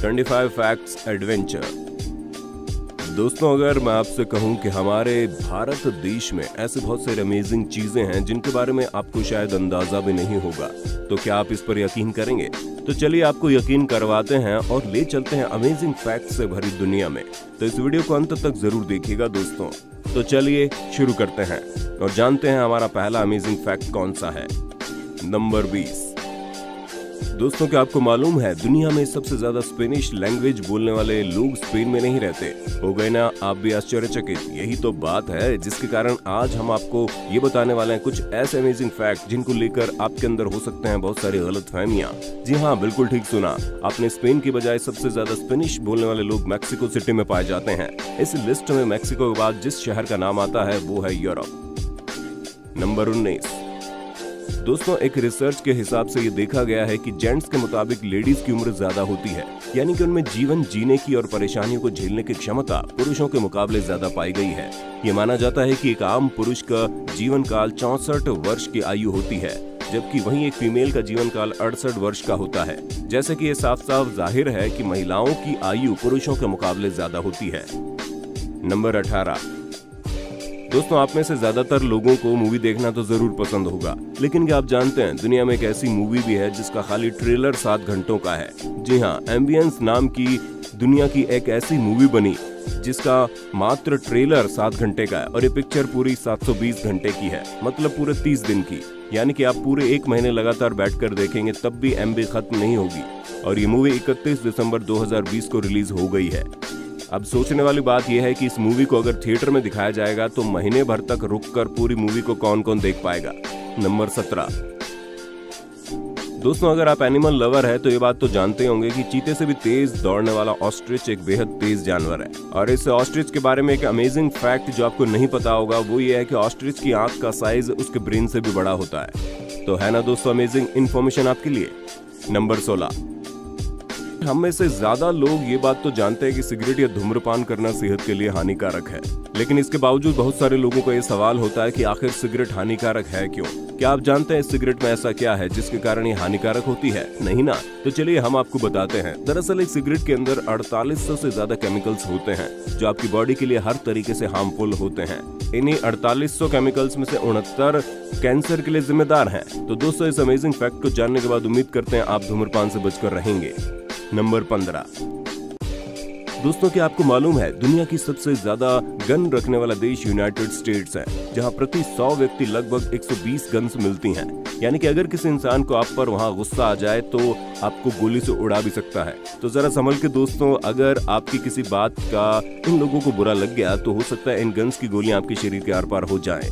25 facts adventure. दोस्तों, अगर मैं आपसे कहूं कि हमारे भारत देश में ऐसे बहुत सारी अमेजिंग चीजें हैं जिनके बारे में आपको शायद अंदाजा भी नहीं होगा, तो क्या आप इस पर यकीन करेंगे? तो चलिए आपको यकीन करवाते हैं और ले चलते हैं अमेजिंग फैक्ट्स से भरी दुनिया में। तो इस वीडियो को अंत तक जरूर देखिएगा दोस्तों। तो चलिए शुरू करते हैं और जानते हैं हमारा पहला अमेजिंग फैक्ट कौन सा है। नंबर 20। दोस्तों, क्या आपको मालूम है दुनिया में सबसे ज्यादा स्पेनिश लैंग्वेज बोलने वाले लोग स्पेन में नहीं रहते? हो गए ना आप भी आश्चर्यचकित? यही तो बात है जिसके कारण आज हम आपको ये बताने वाले हैं कुछ ऐसे अमेजिंग फैक्ट जिनको लेकर आपके अंदर हो सकते हैं बहुत सारी गलतफहमियां। जी हाँ, बिल्कुल ठीक सुना आपने, स्पेन की बजाय सबसे ज्यादा स्पेनिश बोलने वाले लोग मैक्सिको सिटी में पाए जाते हैं। इस लिस्ट में मैक्सिको के बाद जिस शहर का नाम आता है वो है यूरोप। नंबर 19। दोस्तों, एक रिसर्च के हिसाब से ये देखा गया है कि जेंट्स के मुताबिक लेडीज की उम्र ज्यादा होती है, यानी कि उनमें जीवन जीने की और परेशानियों को झेलने की क्षमता पुरुषों के मुकाबले ज्यादा पाई गई है। ये माना जाता है कि एक आम पुरुष का जीवन काल 64 वर्ष की आयु होती है, जबकि वहीं एक फीमेल का जीवन काल 68 वर्ष का होता है। जैसे कि ये साफ साफ जाहिर है कि महिलाओं की आयु पुरुषों के मुकाबले ज्यादा होती है। नंबर 18। दोस्तों, आप में से ज्यादातर लोगों को मूवी देखना तो जरूर पसंद होगा, लेकिन क्या आप जानते हैं दुनिया में एक ऐसी मूवी भी है जिसका खाली ट्रेलर 7 घंटों का है। जी हाँ, एम्बियंस नाम की दुनिया की एक ऐसी मूवी बनी जिसका मात्र ट्रेलर 7 घंटे का है और ये पिक्चर पूरी 720 घंटे की है, मतलब पूरे 30 दिन की। यानी कि आप पूरे 1 महीने लगातार बैठकर देखेंगे तब भी एमबी खत्म नहीं होगी। और ये मूवी 31 दिसंबर 2020 को रिलीज हो गई है। अब सोचने वाली बात यह है कि इस मूवी को अगर थिएटर में दिखाया जाएगा तो महीने भर तक रुककर पूरी मूवी को कौन कौन देख पाएगा। नंबर 17। दोस्तों, अगर आप एनिमल लवर है तो ये बात तो जानते होंगे कि चीते से भी तेज दौड़ने वाला ऑस्ट्रिच एक बेहद तेज जानवर है। और इस ऑस्ट्रिच के बारे में एक अमेजिंग फैक्ट जो आपको नहीं पता होगा वो ये है कि ऑस्ट्रिच की आंख का साइज उसके ब्रेन से भी बड़ा होता है। तो है ना दोस्तों अमेजिंग इन्फॉर्मेशन आपके लिए। नंबर 16। हम में से ज्यादा लोग ये बात तो जानते हैं कि सिगरेट या धूम्रपान करना सेहत के लिए हानिकारक है, लेकिन इसके बावजूद बहुत सारे लोगों का ये सवाल होता है कि आखिर सिगरेट हानिकारक है क्यों? क्या आप जानते हैं इस सिगरेट में ऐसा क्या है जिसके कारण ये हानिकारक होती है? नहीं ना? तो चलिए हम आपको बताते हैं। दरअसल एक सिगरेट के अंदर 4800 से ज्यादा केमिकल्स होते हैं जो आपकी बॉडी के लिए हर तरीके से हार्मफुल होते हैं। इन्हीं 4800 केमिकल्स में से 69 कैंसर के लिए जिम्मेदार हैं। तो दोस्तों, इस अमेजिंग फैक्ट को जानने के बाद उम्मीद करते हैं आप धूम्रपान से बचकर रहेंगे। नंबर 15। दोस्तों, क्या आपको मालूम है दुनिया की सबसे ज्यादा गन रखने वाला देश यूनाइटेड स्टेट्स है, जहां प्रति 100 व्यक्ति लगभग 120 गन्स मिलती हैं। यानी कि अगर किसी इंसान को आप पर वहां गुस्सा आ जाए तो आपको गोली से उड़ा भी सकता है। तो जरा संभल के दोस्तों, अगर आपकी किसी बात का इन लोगों को बुरा लग गया तो हो सकता है इन गन्स की गोलियां आपके शरीर के आर पार हो जाएं।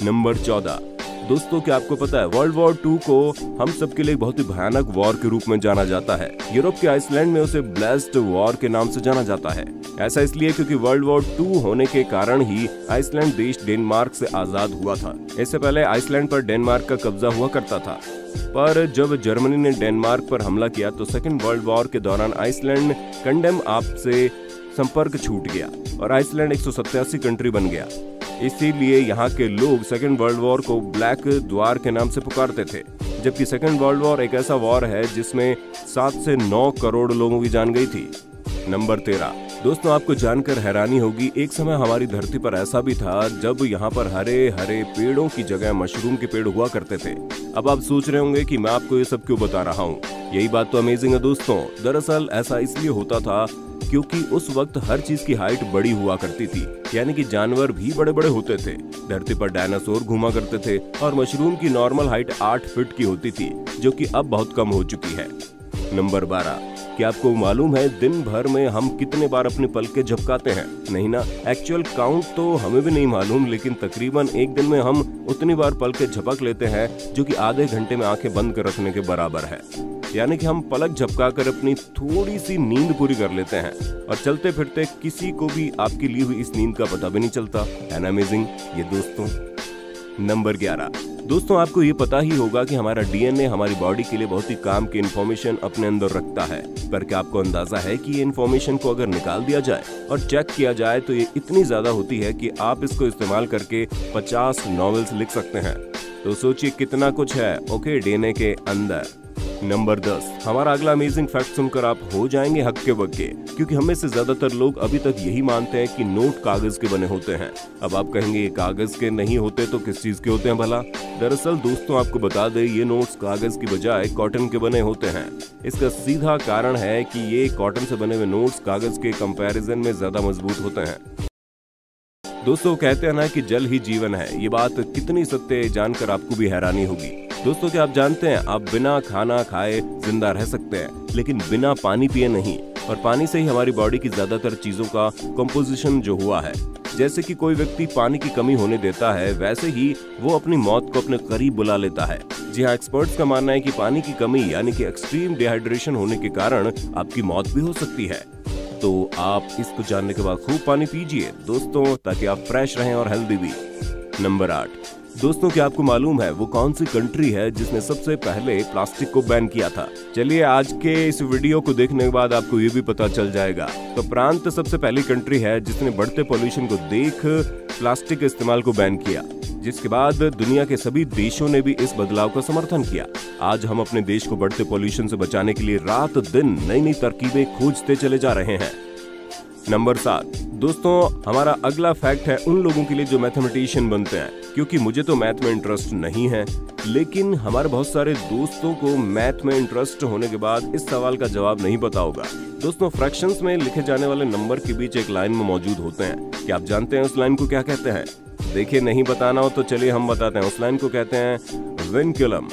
नंबर 14। दोस्तों, क्या आपको पता है वर्ल्ड वॉर 2 को हम सबके लिए बहुत ही भयानक वॉर के रूप में जाना जाता है। यूरोप के आइसलैंड में उसे ब्लेस्ड वॉर के नाम से जाना जाता है। ऐसा इसलिए क्योंकि वर्ल्ड वॉर 2 होने के कारण ही आइसलैंड देश डेनमार्क से आजाद हुआ था। इससे पहले आइसलैंड पर डेनमार्क का कब्जा हुआ करता था, पर जब जर्मनी ने डेनमार्क पर हमला किया तो सेकेंड वर्ल्ड वॉर के दौरान आइसलैंड कंडेम आप से संपर्क छूट गया और आइसलैंड 187 कंट्री बन गया। इसीलिए यहाँ के लोग सेकेंड वर्ल्ड वॉर को ब्लैक द्वार के नाम से पुकारते थे। जबकि सेकेंड वर्ल्ड वॉर एक ऐसा वॉर है जिसमें 7 से 9 करोड़ लोगों की जान गई थी। नंबर 13। दोस्तों, आपको जानकर हैरानी होगी, एक समय हमारी धरती पर ऐसा भी था जब यहाँ पर हरे हरे पेड़ों की जगह मशरूम के पेड़ हुआ करते थे। अब आप सोच रहे होंगे कि मैं आपको ये सब क्यों बता रहा हूँ। यही बात तो अमेजिंग है दोस्तों। दरअसल ऐसा इसलिए होता था क्योंकि उस वक्त हर चीज की हाइट बड़ी हुआ करती थी, यानी कि जानवर भी बड़े बड़े होते थे। धरती पर डायनासोर घूमा करते थे और मशरूम की नॉर्मल हाइट 8 फीट की होती थी, जो कि अब बहुत कम हो चुकी है। नंबर 12। क्या आपको मालूम है दिन भर में हम कितने बार अपनी पलकें झपकाते हैं? नहीं ना? एक्चुअल काउंट तो हमें भी नहीं मालूम, लेकिन तकरीबन एक दिन में हम उतनी बार पलकें झपक लेते हैं जो कि आधे घंटे में आंखें बंद कर रखने के बराबर है। यानी कि हम पलक झपकाकर अपनी थोड़ी सी नींद पूरी कर लेते हैं और चलते फिरते किसी को भी आपकी ली हुई इस नींद का पता भी नहीं चलता। है ना अमेजिंग ये दोस्तों। नंबर 11। दोस्तों, आपको ये पता ही होगा कि हमारा डीएनए हमारी बॉडी के लिए बहुत ही काम की इन्फॉर्मेशन अपने अंदर रखता है, पर क्या आपको अंदाजा है कि ये इन्फॉर्मेशन को अगर निकाल दिया जाए और चेक किया जाए तो ये इतनी ज्यादा होती है कि आप इसको इस्तेमाल करके 50 नॉवेल्स लिख सकते हैं। तो सोचिए कितना कुछ है ओके डीएनए के अंदर। नंबर 10, हमारा अगला अमेजिंग फैक्ट सुनकर आप हो जाएंगे हक्के बक्के, क्योंकि हमें से ज्यादातर लोग अभी तक यही मानते हैं कि नोट कागज के बने होते हैं। अब आप कहेंगे ये कागज के नहीं होते तो किस चीज के होते हैं भला? दरअसल दोस्तों आपको बता दें, ये नोट्स कागज की बजाय कॉटन के बने होते हैं। इसका सीधा कारण है कि ये कॉटन से बने हुए नोट्स कागज के कंपैरिजन में ज्यादा मजबूत होते हैं। दोस्तों कहते हैं ना कि जल ही जीवन है, ये बात कितनी सत्य है जानकर आपको भी हैरानी होगी। दोस्तों क्या आप जानते हैं, आप बिना खाना खाए जिंदा रह सकते हैं, लेकिन बिना पानी पिए नहीं। और पानी से ही हमारी बॉडी की ज्यादातर चीजों का कंपोजिशन जो हुआ है। जैसे कि कोई व्यक्ति पानी की कमी होने देता है, वैसे ही वो अपनी मौत को अपने करीब बुला लेता है। जी हाँ, एक्सपर्ट्स का मानना है कि पानी की कमी यानी कि एक्सट्रीम डिहाइड्रेशन होने के कारण आपकी मौत भी हो सकती है। तो आप इसको जानने के बाद खूब पानी पीजिए दोस्तों, ताकि आप फ्रेश रहें और हेल्दी भी। नंबर 8, दोस्तों क्या आपको मालूम है वो कौन सी कंट्री है जिसने सबसे पहले प्लास्टिक को बैन किया था? चलिए आज के इस वीडियो को देखने के बाद आपको ये भी पता चल जाएगा। तो फ्रांस सबसे पहली कंट्री है जिसने बढ़ते पोल्यूशन को देख प्लास्टिक के इस्तेमाल को बैन किया, जिसके बाद दुनिया के सभी देशों ने भी इस बदलाव का समर्थन किया। आज हम अपने देश को बढ़ते पोल्यूशन से बचाने के लिए रात दिन नई नई तरकीबें खोजते चले जा रहे हैं। नंबर 7, दोस्तों हमारा अगला फैक्ट है उन लोगों के लिए जो मैथमेटिशियन बनते हैं, क्योंकि मुझे तो मैथ में इंटरेस्ट नहीं है, लेकिन हमारे बहुत सारे दोस्तों को मैथ में इंटरेस्ट होने के बाद इस सवाल का जवाब नहीं पता होगा। दोस्तों फ्रैक्शंस में लिखे जाने वाले नंबर के बीच एक लाइन में मौजूद होते हैं। क्या आप जानते हैं उस लाइन को क्या कहते हैं? देखिए नहीं बताना हो तो चलिए हम बताते हैं। उस लाइन को कहते हैं विनक्यूलम।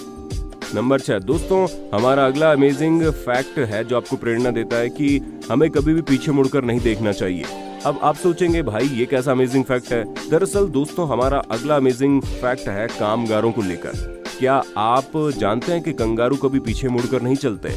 नंबर 6, दोस्तों हमारा अगला अमेजिंग फैक्ट है जो आपको प्रेरणा देता है कि हमें कभी भी पीछे मुड़कर नहीं देखना चाहिए। अब आप सोचेंगे भाई ये कैसा अमेजिंग फैक्ट है? दरअसल दोस्तों हमारा अगला अमेजिंग फैक्ट है कामगारों को लेकर। क्या आप जानते हैं कि कंगारू कभी पीछे मुड़कर नहीं चलते,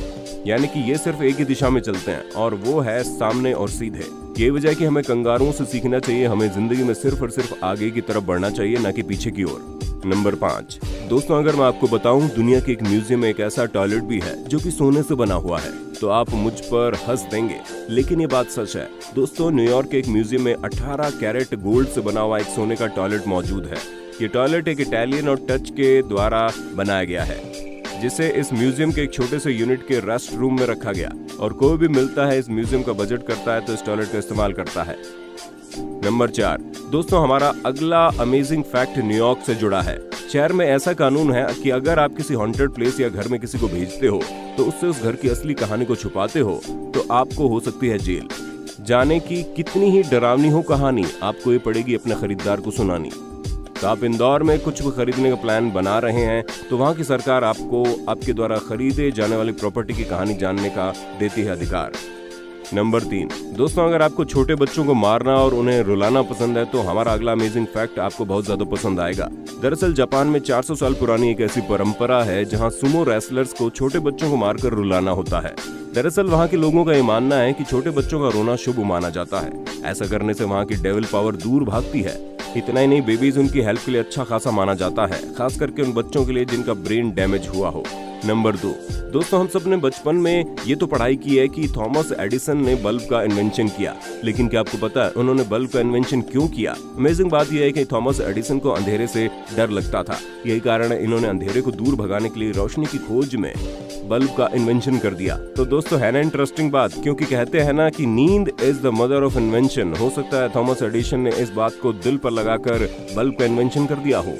यानी कि ये सिर्फ एक ही दिशा में चलते हैं और वो है सामने और सीधे। ये वजह है कि हमें कंगारुओं से सीखना चाहिए, हमें जिंदगी में सिर्फ और सिर्फ आगे की तरफ बढ़ना चाहिए, ना कि पीछे की ओर। नंबर 5, दोस्तों अगर मैं आपको बताऊं दुनिया के एक म्यूजियम में एक ऐसा टॉयलेट भी है जो कि सोने से बना हुआ है, तो आप मुझ पर हंस देंगे, लेकिन ये बात सच है। दोस्तों न्यूयॉर्क के एक म्यूजियम में 18 कैरेट गोल्ड से बना हुआ एक सोने का टॉयलेट मौजूद है। ये टॉयलेट एक इटालियन और टच के द्वारा बनाया गया है, जिसे इस म्यूजियम के एक छोटे से यूनिट के रेस्ट रूम में रखा गया, और कोई भी मिलता है इस म्यूजियम का बजट करता है तो इस टॉयलेट का इस्तेमाल करता है। नंबर 4, दोस्तों हमारा अगला अमेजिंग फैक्ट न्यूयॉर्क से जुड़ा है। शहर में ऐसा कानून है कि अगर आप किसी हॉन्टेड प्लेस या घर में किसी को भेजते हो तो उससे उस घर की असली कहानी को छुपाते हो तो आपको हो सकती है जेल। जाने की कितनी ही डरावनी हो कहानी, आपको ये पड़ेगी अपने खरीदार को सुनानी। तो आप इंदौर में कुछ भी खरीदने का प्लान बना रहे हैं तो वहाँ की सरकार आपको आपके द्वारा खरीदे जाने वाली प्रॉपर्टी की कहानी जानने का देती है अधिकार। नंबर 3, दोस्तों अगर आपको छोटे बच्चों को मारना और उन्हें रुलाना पसंद है तो हमारा अगला अमेजिंग फैक्ट आपको बहुत ज्यादा पसंद आएगा। दरअसल जापान में 400 साल पुरानी एक ऐसी परंपरा है जहां सुमो रेसलर्स को छोटे बच्चों को मारकर रुलाना होता है। दरअसल वहां के लोगों का ये मानना है कि छोटे बच्चों का रोना शुभ माना जाता है। ऐसा करने से वहां की डेविल पावर दूर भागती है। इतना ही नहीं, बेबीज उनकी हेल्प के लिए अच्छा खासा माना जाता है, खास करके उन बच्चों के लिए जिनका ब्रेन डैमेज हुआ हो। नंबर 2, दोस्तों हम सब ने बचपन में ये तो पढ़ाई की है कि थॉमस एडिसन ने बल्ब का इन्वेंशन किया, लेकिन क्या आपको पता है उन्होंने बल्ब का इन्वेंशन क्यों किया? अमेजिंग बात यह है कि थॉमस एडिसन को अंधेरे से डर लगता था। यही कारण है इन्होंने अंधेरे को दूर भगाने के लिए रोशनी की खोज में बल्ब का इन्वेंशन कर दिया। तो दोस्तों है ना इंटरेस्टिंग बात, क्योंकि कहते हैं ना कि नींद is the mother of invention. हो सकता है थॉमस एडिसन ने इस बात को दिल पर लगाकर बल्ब का इन्वेंशन कर दिया हो।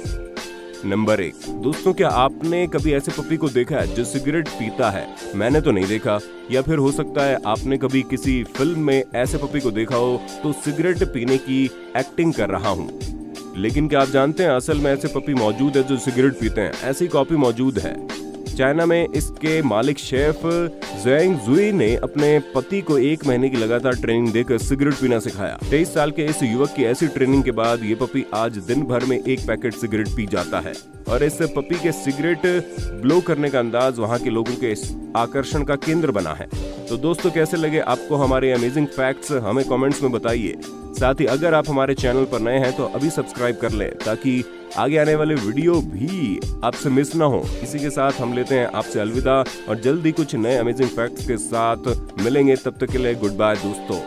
नंबर 1, दोस्तों क्या आपने कभी ऐसे पपी को देखा है जो सिगरेट पीता है? मैंने तो नहीं देखा, या फिर हो सकता है आपने कभी किसी फिल्म में ऐसे पपी को देखा हो तो सिगरेट पीने की एक्टिंग कर रहा हूँ। लेकिन क्या आप जानते हैं असल में ऐसे पपी मौजूद है जो सिगरेट पीते हैं? ऐसी कॉपी मौजूद है। चाइना में इसके मालिक शेफ ज़ेंग जुई ने अपने पति को 1 महीने की लगातार ट्रेनिंग देकर सिगरेट पीना सिखाया। 23 साल के इस युवक की ऐसी ट्रेनिंग के बाद ये पपी आज दिन भर में 1 पैकेट सिगरेट पी जाता है, और इस पपी के सिगरेट ब्लो करने का अंदाज वहाँ के लोगों के आकर्षण का केंद्र बना है। तो दोस्तों कैसे लगे आपको हमारे अमेजिंग फैक्ट्स, हमें कमेंट्स में बताइए। साथ ही अगर आप हमारे चैनल पर नए हैं तो अभी सब्सक्राइब कर लें ताकि आगे आने वाले वीडियो भी आपसे मिस ना हो। इसी के साथ हम लेते हैं आपसे अलविदा और जल्दी कुछ नए अमेजिंग फैक्ट्स के साथ मिलेंगे। तब तक के लिए गुड बाय दोस्तों।